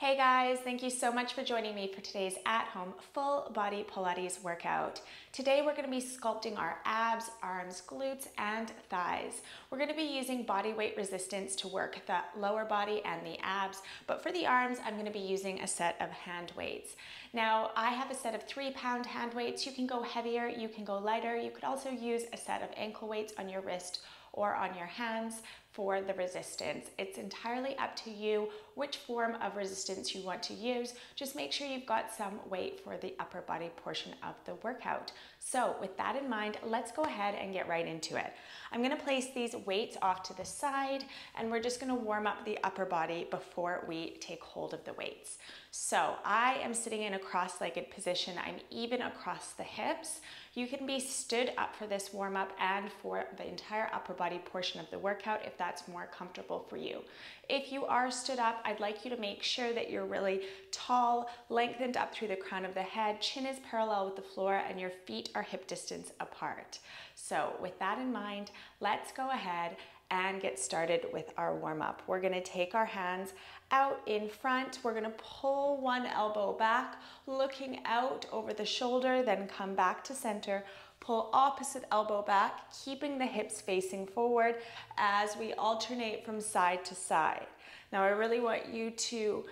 Hey guys, thank you so much for joining me for today's at-home full body Pilates workout. Today we're going to be sculpting our abs, arms, glutes, and thighs. We're going to be using body weight resistance to work the lower body and the abs, but for the arms I'm going to be using a set of hand weights. Now I have a set of 3-pound hand weights. You can go heavier, you can go lighter. You could also use a set of ankle weights on your wrist or on your hands for the resistance. It's entirely up to you which form of resistance you want to use. Just make sure you've got some weight for the upper body portion of the workout. So with that in mind, let's go ahead and get right into it. I'm gonna place these weights off to the side and we're just gonna warm up the upper body before we take hold of the weights. So I am sitting in a cross-legged position. I'm even across the hips. You can be stood up for this warm-up and for the entire upper body portion of the workout if that's more comfortable for you. If you are stood up, I'd like you to make sure that you're really tall, lengthened up through the crown of the head, chin is parallel with the floor, and your feet are hip distance apart. So with that in mind, let's go ahead and get started with our warm-up. We're gonna take our hands out in front. We're gonna pull one elbow back, looking out over the shoulder, then come back to center. Pull opposite elbow back, keeping the hips facing forward as we alternate from side to side. Now I really want you to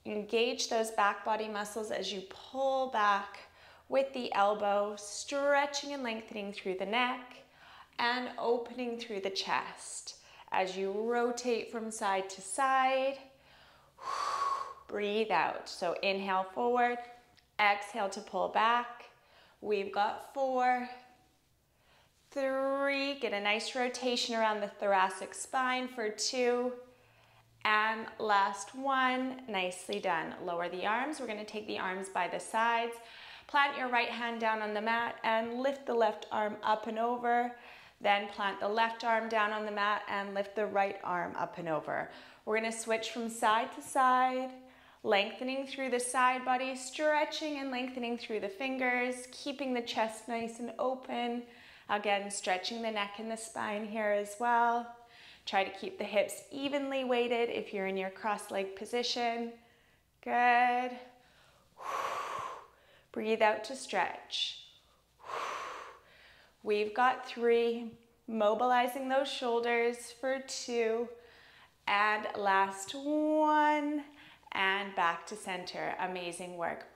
engage those back body muscles as you pull back with the elbow, stretching and lengthening through the neck and opening through the chest. As you rotate from side to side, breathe out. So inhale forward, exhale to pull back. We've got 4, 3, get a nice rotation around the thoracic spine for 2, and last 1, nicely done. Lower the arms. We're gonna take the arms by the sides. Plant your right hand down on the mat and lift the left arm up and over. Then plant the left arm down on the mat and lift the right arm up and over. We're gonna switch from side to side, lengthening through the side body, stretching and lengthening through the fingers, keeping the chest nice and open. Again, stretching the neck and the spine here as well. Try to keep the hips evenly weighted if you're in your cross-leg position. Good. Breathe out to stretch. We've got 3, mobilizing those shoulders for 2, and last 1, and back to center. Amazing work.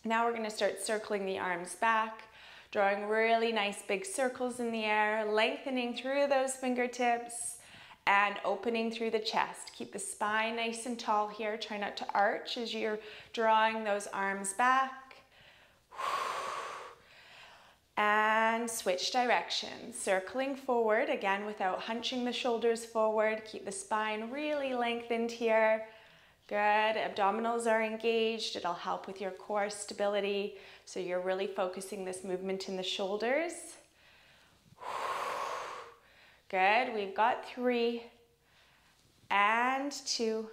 Now we're gonna start circling the arms back, drawing really nice big circles in the air, lengthening through those fingertips, and opening through the chest. Keep the spine nice and tall here. Try not to arch as you're drawing those arms back. And switch directions, circling forward, again without hunching the shoulders forward. Keep the spine really lengthened here. Good, abdominals are engaged. It'll help with your core stability. So you're really focusing this movement in the shoulders. Good, we've got 3 and 2.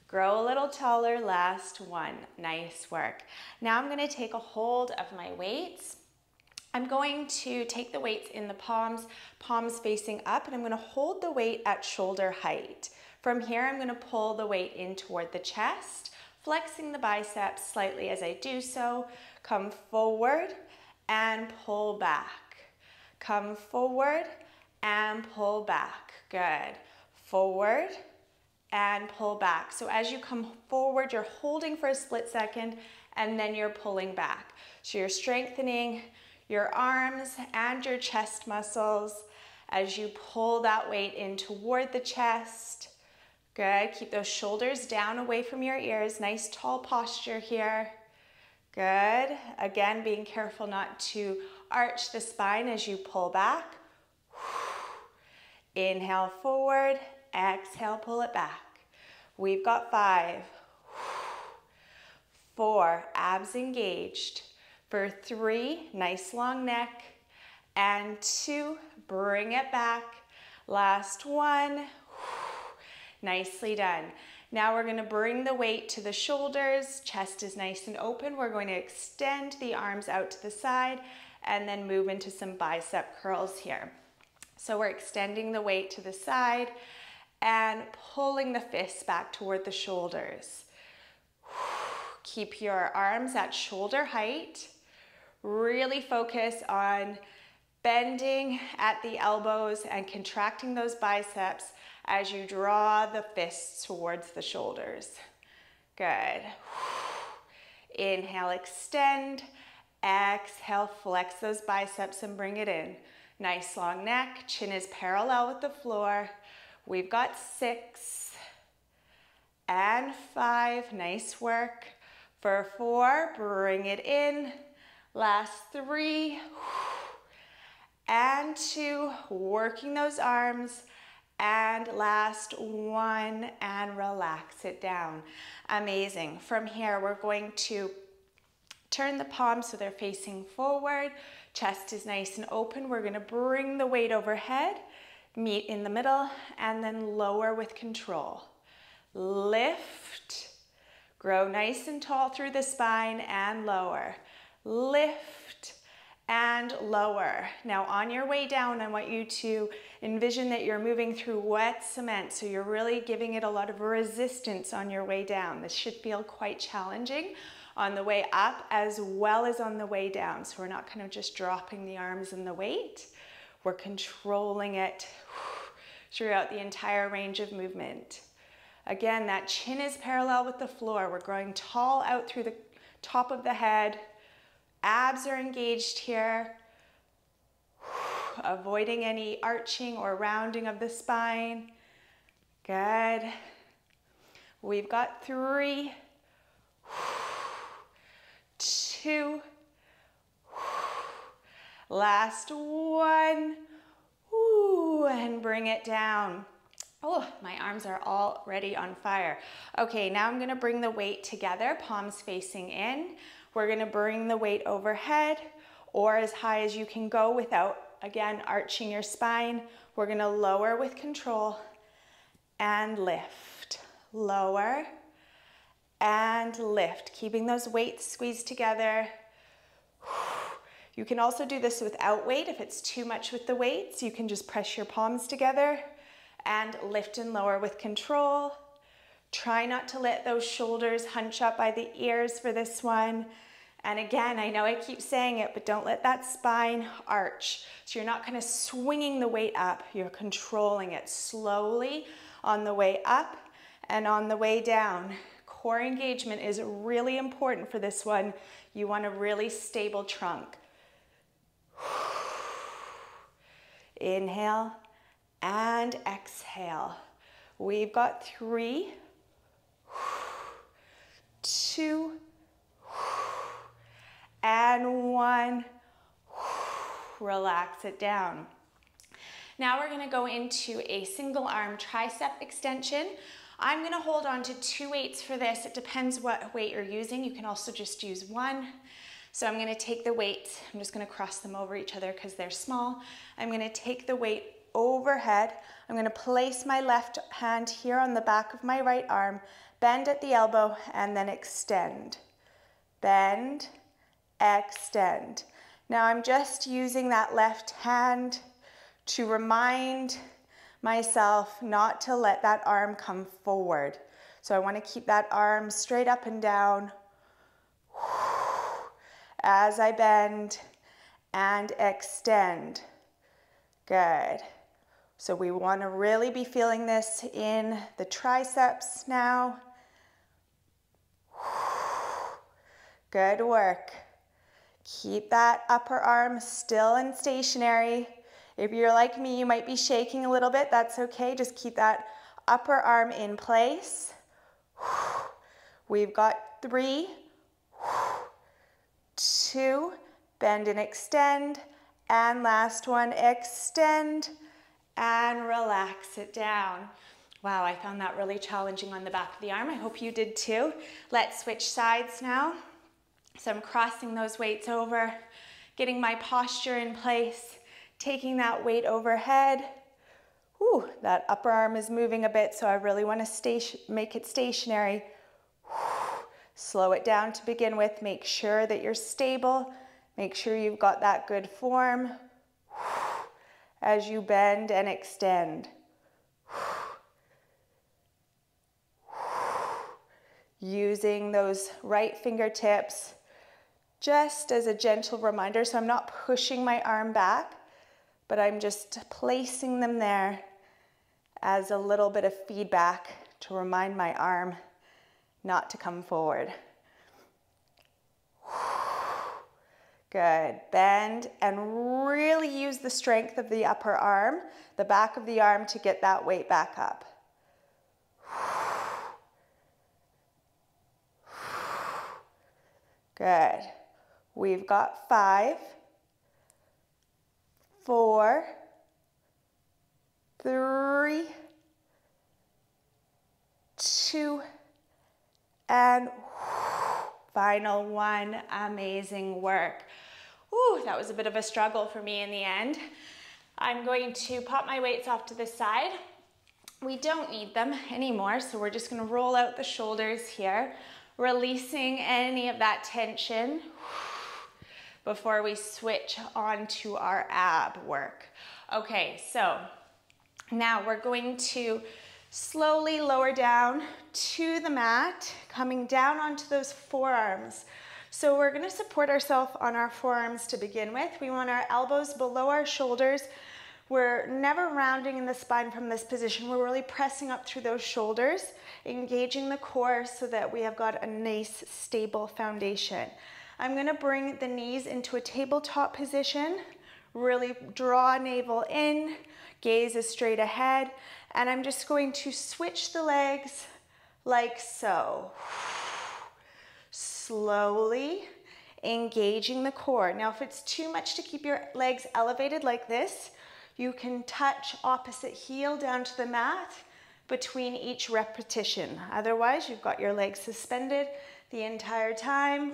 Grow a little taller, last 1. Nice work. Now I'm gonna take a hold of my weights. I'm going to take the weights in the palms facing up, and I'm gonna hold the weight at shoulder height. From here, I'm gonna pull the weight in toward the chest, flexing the biceps slightly as I do so. Come forward and pull back. Come forward and pull back. Good. Forward and pull back. So as you come forward, you're holding for a split second, and then you're pulling back. So you're strengthening your arms and your chest muscles as you pull that weight in toward the chest. Good, keep those shoulders down away from your ears. Nice tall posture here. Good, again, being careful not to arch the spine as you pull back. Inhale forward, exhale, pull it back. We've got 5, 4, abs engaged. For 3, nice long neck, and 2, bring it back. Last 1, nicely done. Now we're gonna bring the weight to the shoulders, chest is nice and open. We're going to extend the arms out to the side and then move into some bicep curls here. So we're extending the weight to the side and pulling the fists back toward the shoulders. Keep your arms at shoulder height. Really focus on bending at the elbows and contracting those biceps as you draw the fists towards the shoulders. Good. Inhale, extend. Exhale, flex those biceps and bring it in. Nice long neck, chin is parallel with the floor. We've got 6 and 5, nice work. For 4, bring it in. Last 3 and 2, working those arms. And last 1, and relax it down. Amazing. From here, we're going to turn the palms so they're facing forward. Chest is nice and open. We're gonna bring the weight overhead, meet in the middle, and then lower with control. Lift, grow nice and tall through the spine and lower. Lift and lower. Now on your way down, I want you to envision that you're moving through wet cement, so you're really giving it a lot of resistance on your way down. This should feel quite challenging on the way up as well as on the way down. So we're not kind of just dropping the arms and the weight. We're controlling it throughout the entire range of movement. Again, that chin is parallel with the floor. We're growing tall out through the top of the head. Abs are engaged here. Avoiding any arching or rounding of the spine. Good. We've got 3, 2, last 1, and bring it down. Oh, my arms are already on fire. Okay, now I'm gonna bring the weight together, palms facing in. We're gonna bring the weight overhead or as high as you can go without, again, arching your spine. We're gonna lower with control and lift. Lower and lift, keeping those weights squeezed together. You can also do this without weight. If it's too much with the weights, you can just press your palms together and lift and lower with control. Try not to let those shoulders hunch up by the ears for this one. And again, I know I keep saying it, but don't let that spine arch. So you're not kind of swinging the weight up, you're controlling it slowly on the way up and on the way down. Core engagement is really important for this one. You want a really stable trunk. Inhale and exhale. We've got 3, 2, and 1. Relax it down. Now we're gonna go into a single arm tricep extension. I'm gonna hold on to 2 weights for this. It depends what weight you're using. You can also just use 1. So I'm gonna take the weights, I'm just gonna cross them over each other because they're small. I'm gonna take the weight overhead. I'm gonna place my left hand here on the back of my right arm, bend at the elbow, and then extend. Bend, extend. Now I'm just using that left hand to remind myself not to let that arm come forward. So I want to keep that arm straight up and down as I bend and extend. Good. So we want to really be feeling this in the triceps now. Good work. Keep that upper arm still and stationary. If you're like me, you might be shaking a little bit. That's okay. Just keep that upper arm in place. We've got 3, 2, bend and extend. And last one, extend and relax it down. Wow, I found that really challenging on the back of the arm. I hope you did too. Let's switch sides now. So I'm crossing those weights over, getting my posture in place, taking that weight overhead. Whew, that upper arm is moving a bit, so I really want to make it stationary. Slow it down to begin with. Make sure that you're stable. Make sure you've got that good form as you bend and extend. using those right fingertips just as a gentle reminder. So I'm not pushing my arm back, but I'm just placing them there as a little bit of feedback to remind my arm not to come forward. Good. Bend and really use the strength of the upper arm, the back of the arm, to get that weight back up. Good. We've got 5, 4, 3, 2, and final 1. Amazing work. Ooh, that was a bit of a struggle for me in the end. I'm going to pop my weights off to the side. We don't need them anymore, so we're just going to roll out the shoulders here, releasing any of that tension before we switch on to our ab work. Okay, so now we're going to slowly lower down to the mat, coming down onto those forearms. So we're going to support ourselves on our forearms to begin with. We want our elbows below our shoulders. We're never rounding in the spine from this position. We're really pressing up through those shoulders, engaging the core so that we have got a nice, stable foundation. I'm going to bring the knees into a tabletop position, really draw navel in, gaze is straight ahead, and I'm just going to switch the legs like so. Slowly engaging the core. Now, if it's too much to keep your legs elevated like this, you can touch opposite heel down to the mat between each repetition. Otherwise, you've got your legs suspended the entire time.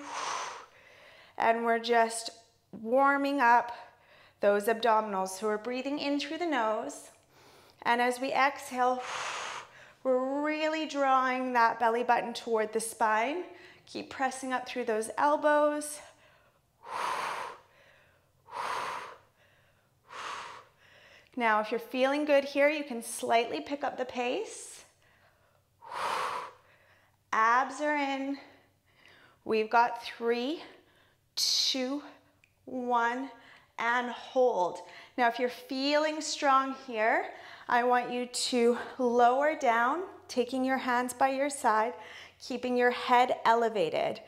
And we're just warming up those abdominals. So we're breathing in through the nose. And as we exhale, we're really drawing that belly button toward the spine. Keep pressing up through those elbows. Now, if you're feeling good here, you can slightly pick up the pace. Abs are in. We've got 3, 2, 1, and hold. Now, if you're feeling strong here, I want you to lower down, taking your hands by your side, keeping your head elevated,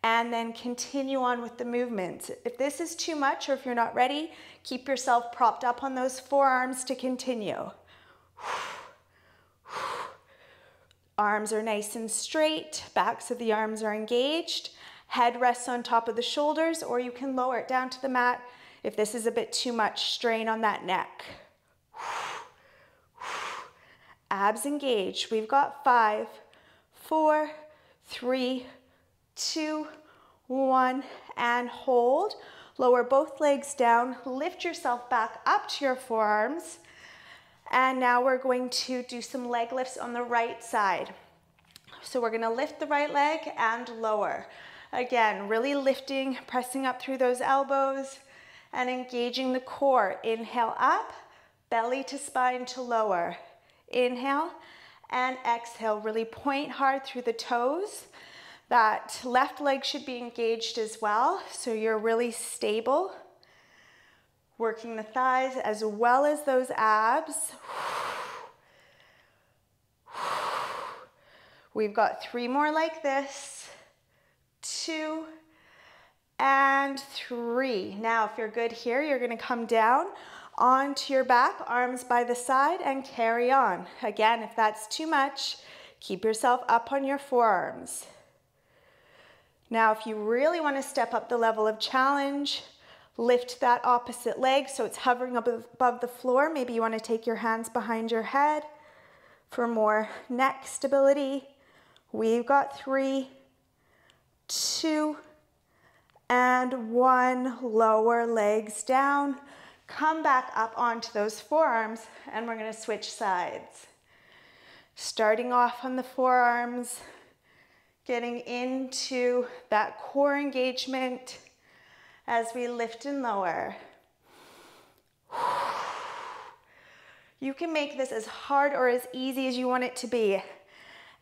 and then continue on with the movements. If this is too much or if you're not ready, keep yourself propped up on those forearms to continue. Arms are nice and straight, backs of the arms are engaged, head rests on top of the shoulders, or you can lower it down to the mat if this is a bit too much strain on that neck. Abs engaged. We've got 5, 4, 3, 2, 1, and hold. Lower both legs down, lift yourself back up to your forearms, and now we're going to do some leg lifts on the right side. So we're going to lift the right leg and lower. Again, really lifting, pressing up through those elbows and engaging the core. Inhale up, belly to spine to lower. Inhale and exhale. Really point hard through the toes. That left leg should be engaged as well, so you're really stable. Working the thighs as well as those abs. We've got 3 more like this. 2 and 3. Now, if you're good here, you're going to come down onto your back, arms by the side, and carry on. Again, if that's too much, keep yourself up on your forearms. Now, if you really want to step up the level of challenge, lift that opposite leg so it's hovering above the floor. Maybe you want to take your hands behind your head for more neck stability. We've got 3, 2, and 1. Lower legs down. Come back up onto those forearms, and we're going to switch sides. Starting off on the forearms, getting into that core engagement as we lift and lower. You can make this as hard or as easy as you want it to be.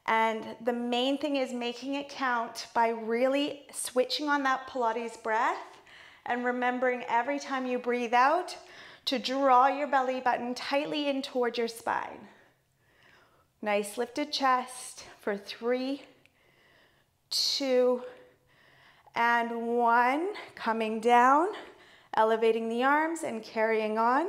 And the main thing is making it count by really switching on that Pilates breath and remembering every time you breathe out to draw your belly button tightly in towards your spine. Nice lifted chest for 3, 2, and 1. Coming down, elevating the arms and carrying on.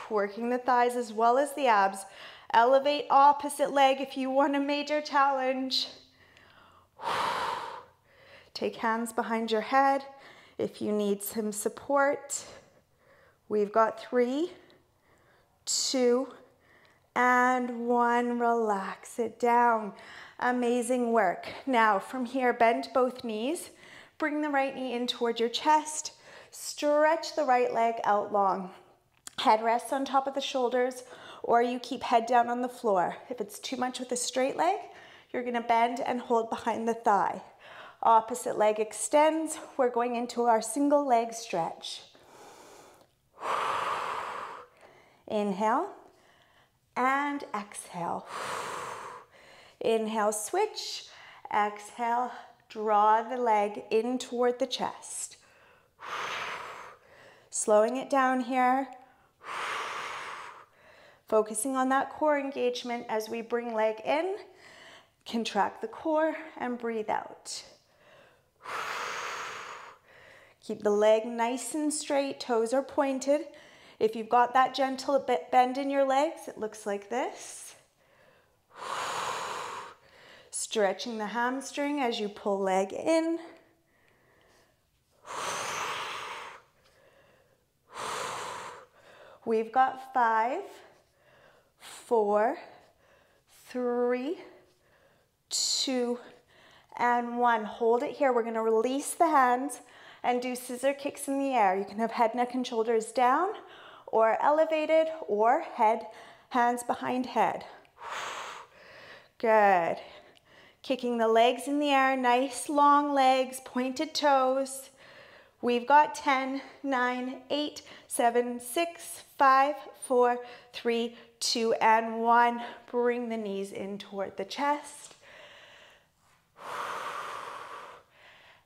Working the thighs as well as the abs. Elevate opposite leg if you want a major challenge. Take hands behind your head if you need some support. We've got 3, 2, and 1. Relax it down. Amazing work. Now from here, bend both knees. Bring the right knee in towards your chest. Stretch the right leg out long. Head rests on top of the shoulders, or you keep head down on the floor. If it's too much with a straight leg, you're gonna bend and hold behind the thigh. Opposite leg extends. We're going into our single leg stretch. Inhale and exhale. Inhale, switch. Exhale, draw the leg in toward the chest. Slowing it down here. Focusing on that core engagement as we bring leg in, contract the core, and breathe out. Keep the leg nice and straight, toes are pointed. If you've got that gentle bend in your legs, it looks like this. Stretching the hamstring as you pull leg in. We've got 5, 4, 3, 2, and 1. Hold it here. We're going to release the hands and do scissor kicks in the air. You can have head, neck, and shoulders down or elevated, or hands behind head. Good. Kicking the legs in the air, nice long legs, pointed toes. We've got 10, 9, 8, 7, 6, 5, 4, 3, 2, and 1. Bring the knees in toward the chest.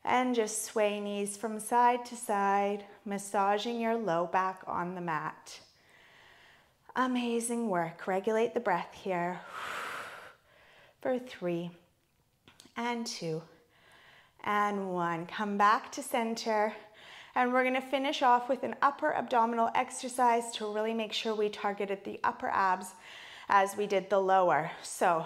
And just sway knees from side to side, massaging your low back on the mat. Amazing work. Regulate the breath here. For 3, and 2, and 1. Come back to center. And we're gonna finish off with an upper abdominal exercise to really make sure we targeted the upper abs as we did the lower. So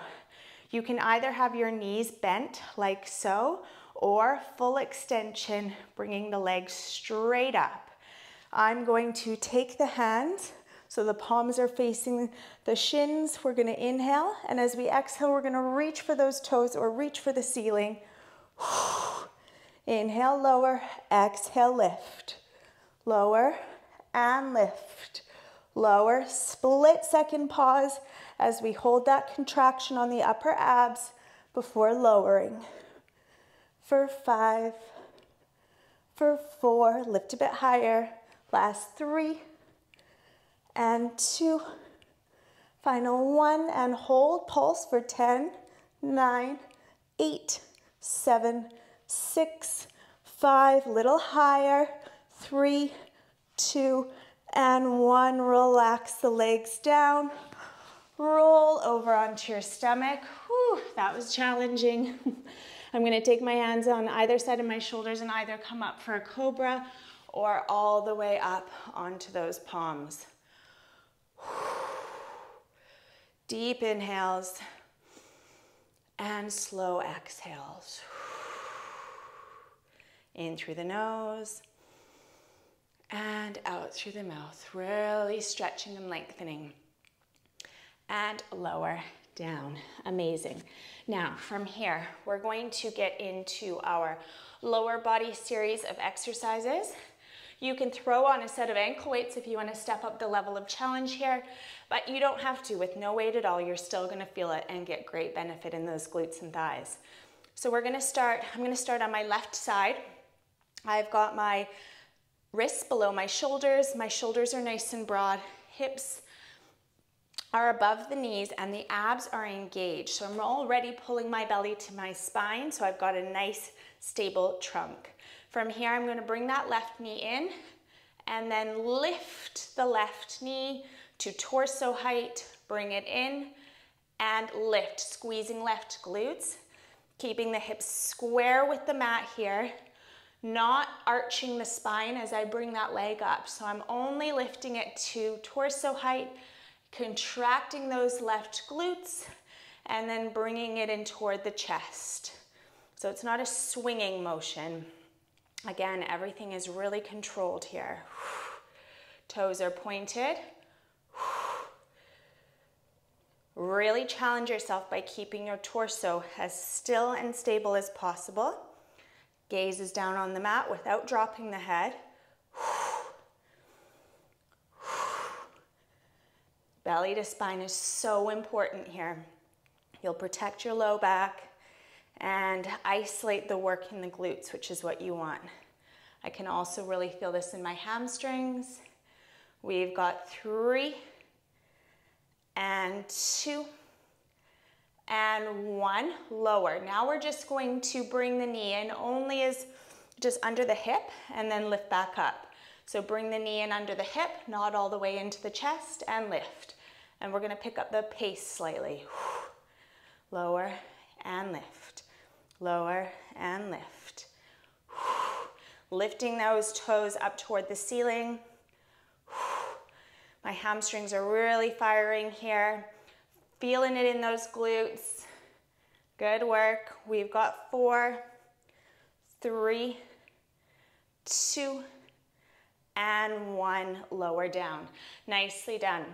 you can either have your knees bent like so, or full extension, bringing the legs straight up. I'm going to take the hands, so the palms are facing the shins. We're gonna inhale, and as we exhale, we're gonna reach for those toes or reach for the ceiling. Inhale, lower, exhale, lift. Lower and lift. Lower, split second pause as we hold that contraction on the upper abs before lowering. For 5, for 4, lift a bit higher. Last 3, and 2, final 1, and hold, pulse for 10, 9, 8, 7, 6, 5, little higher, 3, 2, and 1. Relax the legs down. Roll over onto your stomach. Whew, that was challenging. I'm gonna take my hands on either side of my shoulders and either come up for a cobra or all the way up onto those palms. Deep inhales and slow exhales. In through the nose and out through the mouth, really stretching and lengthening. And lower down. Amazing. Now from here, we're going to get into our lower body series of exercises. You can throw on a set of ankle weights if you want to step up the level of challenge here, but you don't have to. With no weight at all, you're still going to feel it and get great benefit in those glutes and thighs. So we're going to start, I'm going to start on my left side. I've got my wrists below my shoulders. My shoulders are nice and broad, hips are above the knees and the abs are engaged. So I'm already pulling my belly to my spine, so I've got a nice stable trunk. From here, I'm gonna bring that left knee in and then lift the left knee to torso height, bring it in and lift, squeezing left glutes, keeping the hips square with the mat here, not arching the spine as I bring that leg up. So I'm only lifting it to torso height, contracting those left glutes, and then bringing it in toward the chest. So it's not a swinging motion. Again, everything is really controlled here. Toes are pointed. Really challenge yourself by keeping your torso as still and stable as possible. Gaze is down on the mat without dropping the head. Belly to spine is so important here. You'll protect your low back and isolate the work in the glutes, which is what you want. I can also really feel this in my hamstrings. We've got 3 and 2 and 1, lower. Now we're just going to bring the knee in only as just under the hip and then lift back up. So bring the knee in under the hip, not all the way into the chest, and lift. And we're gonna pick up the pace slightly. Lower and lift, lower and lift. Lifting those toes up toward the ceiling. My hamstrings are really firing here. Feeling it in those glutes. Good work. We've got 4, 3, 2, and 1. Lower down. Nicely done.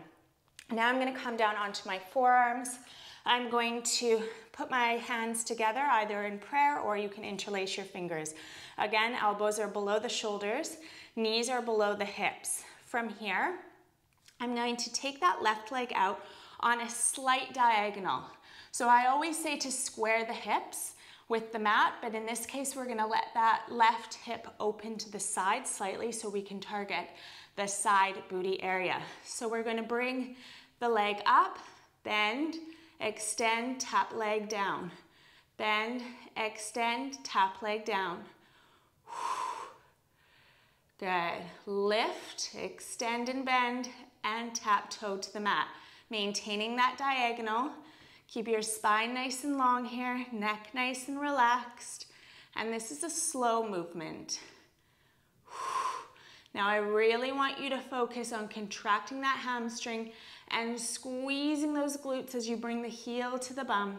Now I'm going to come down onto my forearms. I'm going to put my hands together either in prayer or you can interlace your fingers. Again, elbows are below the shoulders, knees are below the hips. From here, I'm going to take that left leg out on a slight diagonal. So I always say to square the hips with the mat, but in this case, we're gonna let that left hip open to the side slightly so we can target the side booty area. So we're gonna bring the leg up, bend, extend, tap leg down. Bend, extend, tap leg down. Good. Lift, extend and bend, and tap toe to the mat. Maintaining that diagonal. Keep your spine nice and long here, neck nice and relaxed. And this is a slow movement. Now I really want you to focus on contracting that hamstring and squeezing those glutes as you bring the heel to the bum.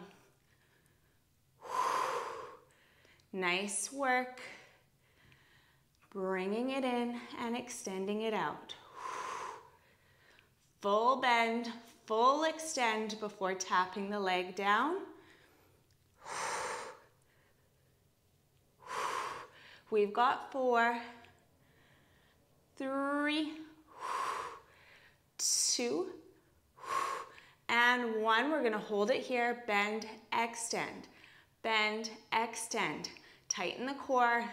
Nice work. Bringing it in and extending it out. Full bend, full extend before tapping the leg down. We've got 4, 3, 2, and 1. We're gonna hold it here. Bend, extend, bend, extend. Tighten the core.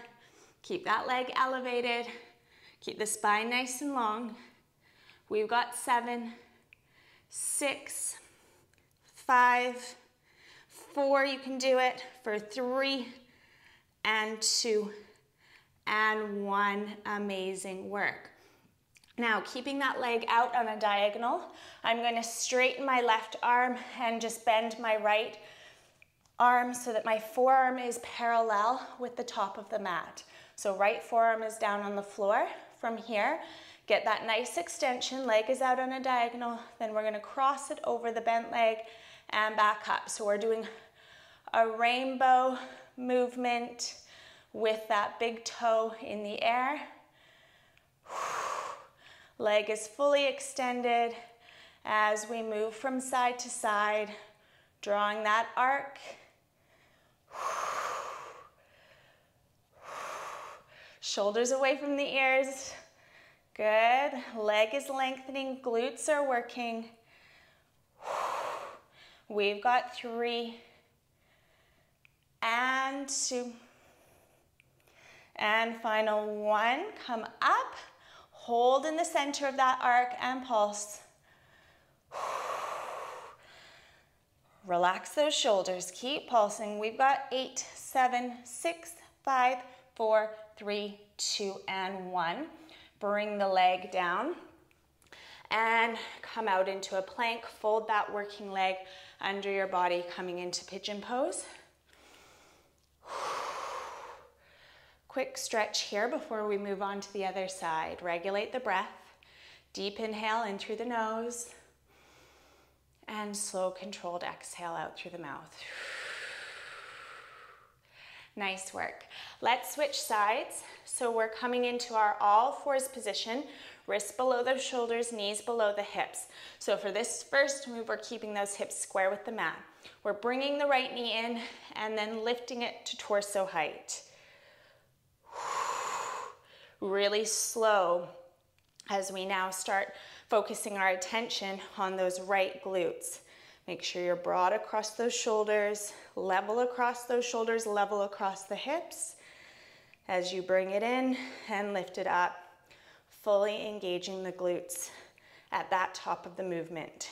Keep that leg elevated. Keep the spine nice and long. We've got 7, 6, 5, 4, you can do it, for 3, and 2, and 1. Amazing work. Now, keeping that leg out on a diagonal, I'm going to straighten my left arm and just bend my right arm so that my forearm is parallel with the top of the mat. So right forearm is down on the floor. From here, get that nice extension, leg is out on a diagonal, then we're going to cross it over the bent leg and back up. So we're doing a rainbow movement with that big toe in the air. Leg is fully extended as we move from side to side, drawing that arc. Shoulders away from the ears. Good. Leg is lengthening, glutes are working. We've got 3 and 2. And final 1. Come up. Hold in the center of that arc and pulse. Relax those shoulders. Keep pulsing. We've got 8, 7, 6, 5, 4, 3, 2, and 1. Bring the leg down and come out into a plank. Fold that working leg under your body, coming into pigeon pose. Quick stretch here before we move on to the other side. Regulate the breath. Deep inhale in through the nose and slow controlled exhale out through the mouth. Nice work. Let's switch sides. So we're coming into our all fours position, wrists below the shoulders, knees below the hips. So for this first move, we're keeping those hips square with the mat. We're bringing the right knee in and then lifting it to torso height. Really slow as we now start focusing our attention on those right glutes. Make sure you're broad across those shoulders, level across those shoulders, level across the hips. As you bring it in and lift it up, fully engaging the glutes at that top of the movement.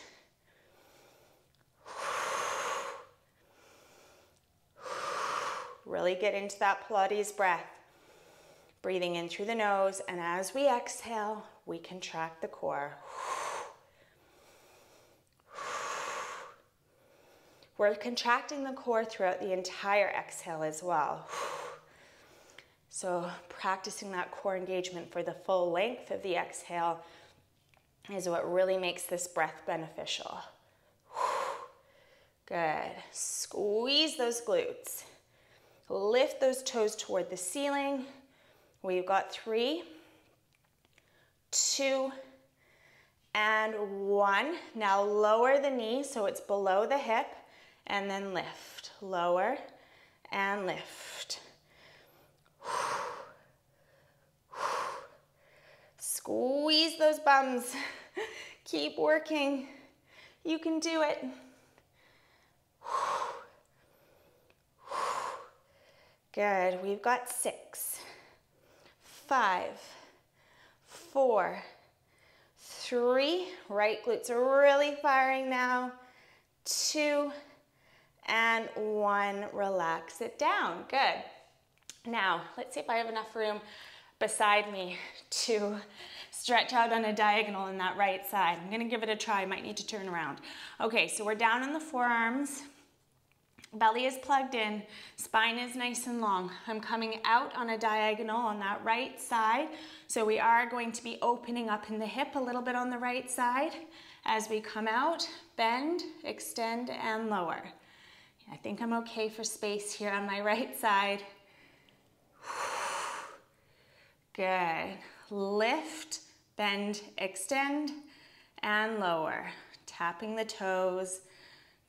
Really get into that Pilates breath. Breathing in through the nose, and as we exhale, we contract the core. We're contracting the core throughout the entire exhale as well. So practicing that core engagement for the full length of the exhale is what really makes this breath beneficial. Good. Squeeze those glutes. Lift those toes toward the ceiling. We've got 3, 2, and 1. Now lower the knee so it's below the hip, and then lift. Lower and lift. Squeeze those bums. Keep working. You can do it. Good. We've got 6, 5, 4, 3. Right glutes are really firing now. 2 and 1. Relax it down. Good. Now, let's see if I have enough room beside me to stretch out on a diagonal in that right side. I'm going to give it a try. I might need to turn around. Okay, so we're down on the forearms. Belly is plugged in, spine is nice and long. I'm coming out on a diagonal on that right side. So we are going to be opening up in the hip a little bit on the right side. As we come out, bend, extend, and lower. I think I'm okay for space here on my right side. Good. Lift, bend, extend, and lower. Tapping the toes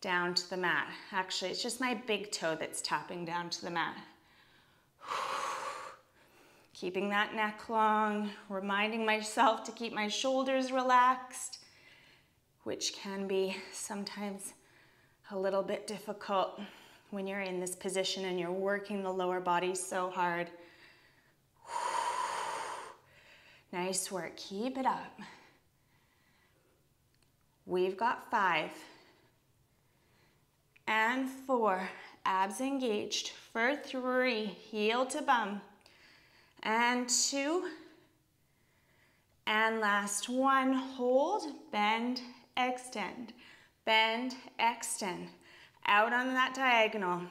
down to the mat. Actually, it's just my big toe that's tapping down to the mat. Keeping that neck long, reminding myself to keep my shoulders relaxed, which can be sometimes a little bit difficult when you're in this position and you're working the lower body so hard. Nice work, keep it up. We've got 5 and 4, abs engaged. For 3, heel to bum. And 2, and last 1, hold, bend, extend. Bend, extend. Out on that diagonal.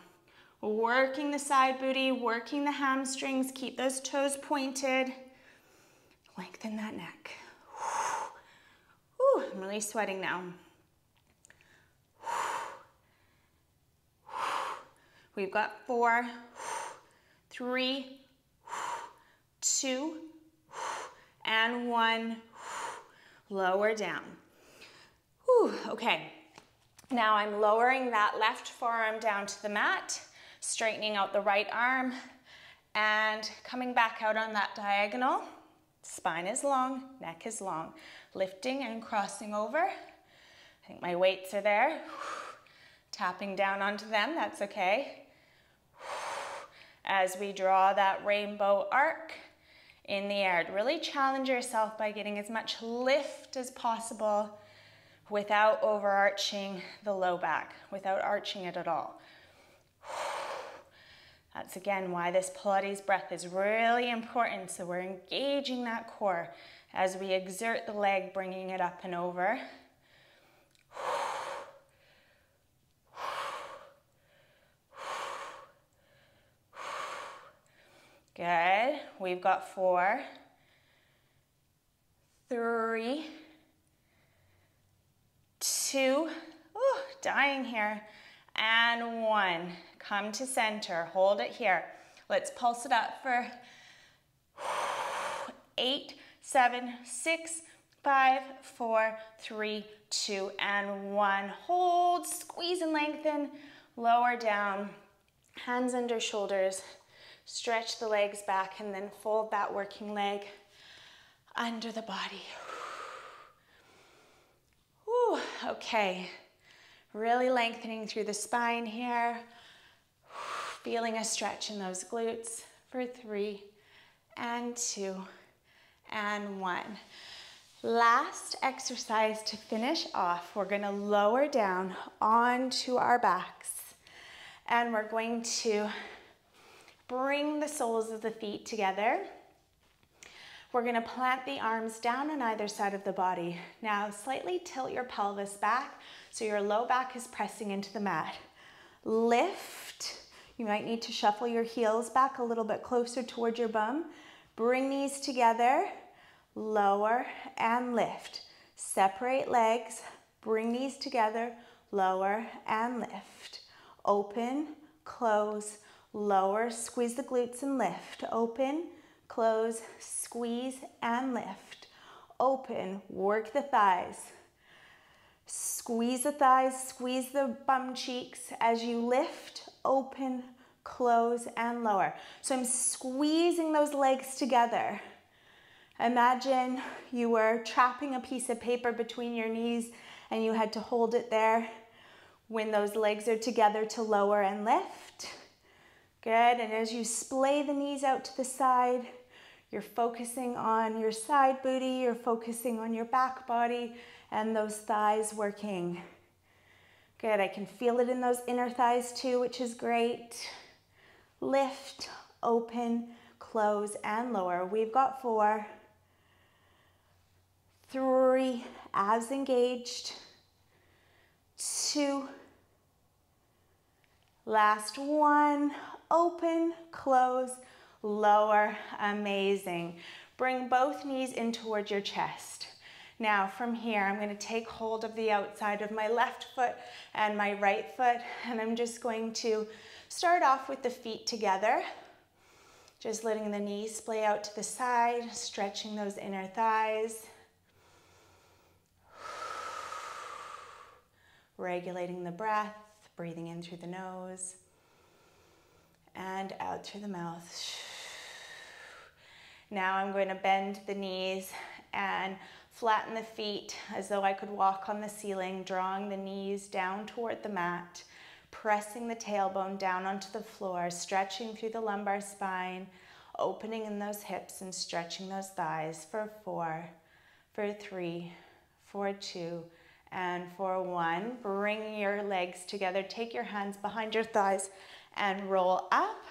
Working the side booty, working the hamstrings. Keep those toes pointed. Lengthen that neck. Whew, I'm really sweating now. We've got 4, 3, 2, and 1. Lower down. Whew, okay. Now I'm lowering that left forearm down to the mat, straightening out the right arm, and coming back out on that diagonal. Spine is long, neck is long. Lifting and crossing over. I think my weights are there. Tapping down onto them, that's okay. As we draw that rainbow arc in the air. Really challenge yourself by getting as much lift as possible without overarching the low back, without arching it at all. That's again why this Pilates breath is really important. So we're engaging that core as we exert the leg, bringing it up and over. Good. We've got 4, 3, 2, dying here, and 1. Come to center, hold it here. Let's pulse it up for 8, 7, 6, 5, 4, 3, 2, and 1. Hold, squeeze and lengthen, lower down, hands under shoulders, stretch the legs back, and then fold that working leg under the body. Whew, okay, really lengthening through the spine here. Feeling a stretch in those glutes for 3, and 2, and 1. Last exercise to finish off, we're going to lower down onto our backs, and we're going to bring the soles of the feet together. We're going to plant the arms down on either side of the body. Now slightly tilt your pelvis back so your low back is pressing into the mat. Lift. You might need to shuffle your heels back a little bit closer towards your bum. Bring knees together, lower and lift. Separate legs, bring knees together, lower and lift. Open, close, lower, squeeze the glutes and lift. Open, close, squeeze and lift. Open, work the thighs. Squeeze the thighs, squeeze the bum cheeks as you lift, open, close, and lower. So I'm squeezing those legs together. Imagine you were trapping a piece of paper between your knees and you had to hold it there when those legs are together to lower and lift. Good, and as you splay the knees out to the side, you're focusing on your side booty, you're focusing on your back body, and those thighs working. Good, I can feel it in those inner thighs too, which is great. Lift, open, close, and lower. We've got 4, 3, abs engaged, 2, last 1, open, close, lower, amazing. Bring both knees in towards your chest. Now from here, I'm going to take hold of the outside of my left foot and my right foot, and I'm just going to start off with the feet together, just letting the knees splay out to the side, stretching those inner thighs, regulating the breath, breathing in through the nose and out through the mouth. Now I'm going to bend the knees and flatten the feet as though I could walk on the ceiling, drawing the knees down toward the mat, pressing the tailbone down onto the floor, stretching through the lumbar spine, opening in those hips and stretching those thighs for 4, for 3, for 2, and for 1. Bring your legs together, take your hands behind your thighs and roll up.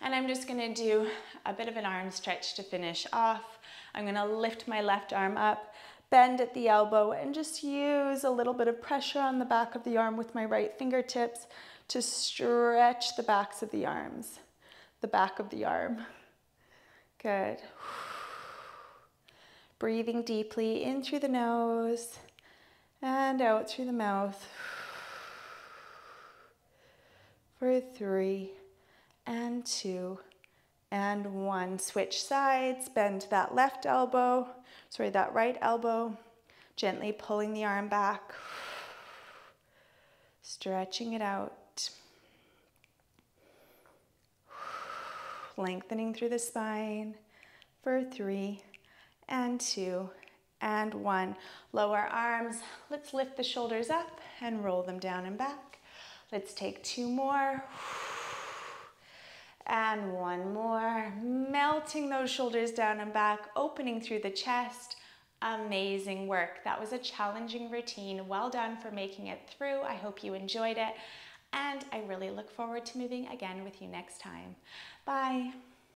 And I'm just gonna do a bit of an arm stretch to finish off. I'm gonna lift my left arm up, bend at the elbow, and just use a little bit of pressure on the back of the arm with my right fingertips to stretch the backs of the arms, the back of the arm. Good. Breathing deeply in through the nose and out through the mouth. For 3, and 2, and 1. Switch sides, bend that that right elbow, gently pulling the arm back, stretching it out, lengthening through the spine for 3, and 2, and 1. Lower arms, let's lift the shoulders up and roll them down and back. Let's take 2 more. And 1 more. Melting those shoulders down and back, opening through the chest, Amazing work. That was a challenging routine. Well done for making it through. I hope you enjoyed it, and I really look forward to moving again with you next time. Bye.